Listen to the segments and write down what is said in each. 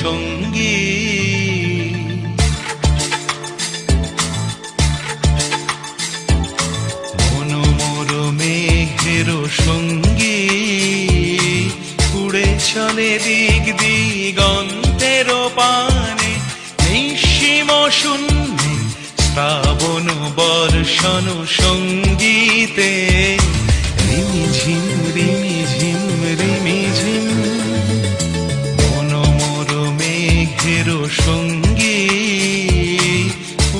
সঙ্গী। মনোমোর মেঘের সঙ্গী, উড়ে চলে দিক দিগন্তের পানে, নিঃসীম শূন্যে শ্রাবণ বর্ষণ সঙ্গীতে। রিমিঝিম রিমিঝিম রিমিঝিম, মনোমোর মেঘের সঙ্গী,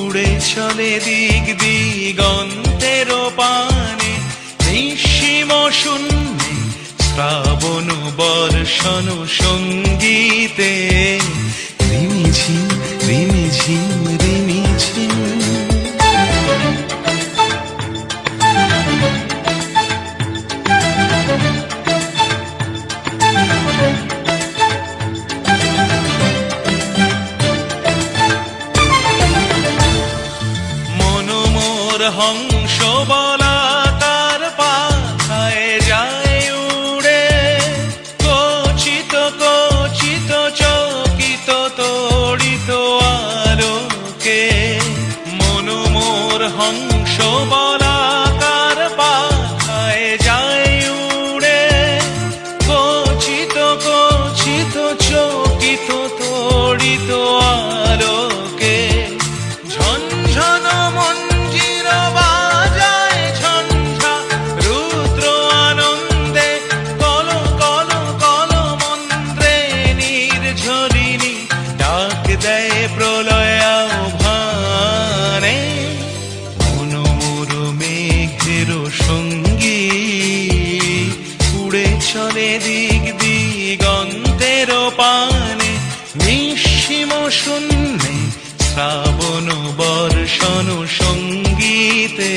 উড়ে চলে দিক দিগন্তের পানে, নিঃসীম শূন্যে শ্রাবণ বর্ষণ সঙ্গীতে। রিমিঝিম রিমিঝিম রিমিঝিম। মনোমোর হংস বলাকার পাখায় যায় উড়ে, কচিত কচিত চকিত তড়িত আলোকে। মনোমোর হংস বলাকার পাখায় যায় উড়ে, কচিত কচিত চকিত তড়িত আলোকে। ঝনঝন মঞ্জির বাজায় ঝঞ্ঝা রুদ্র আনন্দে, কল কল কল মন্ত্রে নির্ঝরিণী ডাক দেয় প্রলয় আহ্বানে। মনোমোর মেঘের সঙ্গী, উড়ে চলে দিক দিগন্তের পানে, নিঃসীম শূন্যে শ্রাবণ বর্ষণ সঙ্গীতে।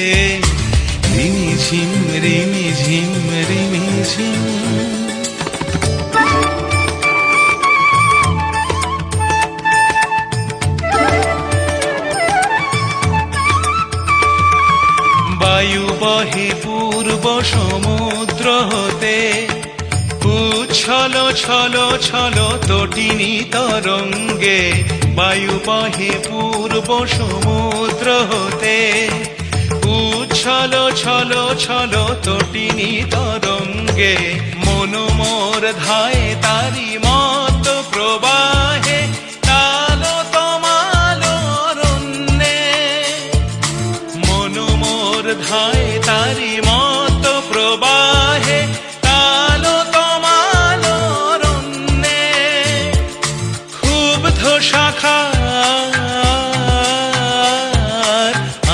রিমিঝিম রিমিঝিম রিমিঝিম। বায়ু বহে পূর্ব সমুদ্র হতে, উচ্ছল ছল ছল তটিনী তরঙ্গে। বায়ু বহে পূর্ব সমুদ্র হতে, উচ্ছল ছল ছল তটিনী তরঙ্গে। মনোমোর ধায় তারি মত প্রবাহে, কালো তমাল অরণ্যে। মনোমোর ধায় তারি মত প্রবাহে, কালো তমাল অরণ্যে। ক্ষুব্ধ শাখার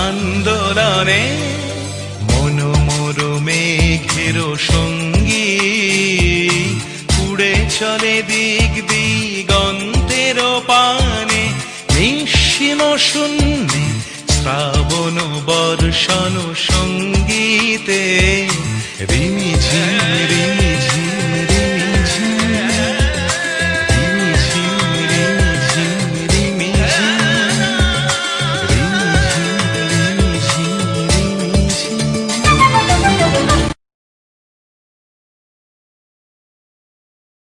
আন্দোলনে, মনোমোর মেঘের সঙ্গী, উড়ে চলে দিক দিগন্তের পানে, নিঃসীম শূন্যে শ্রাবণ বর্ষণ সঙ্গীতে। রিমিঝিম রিমি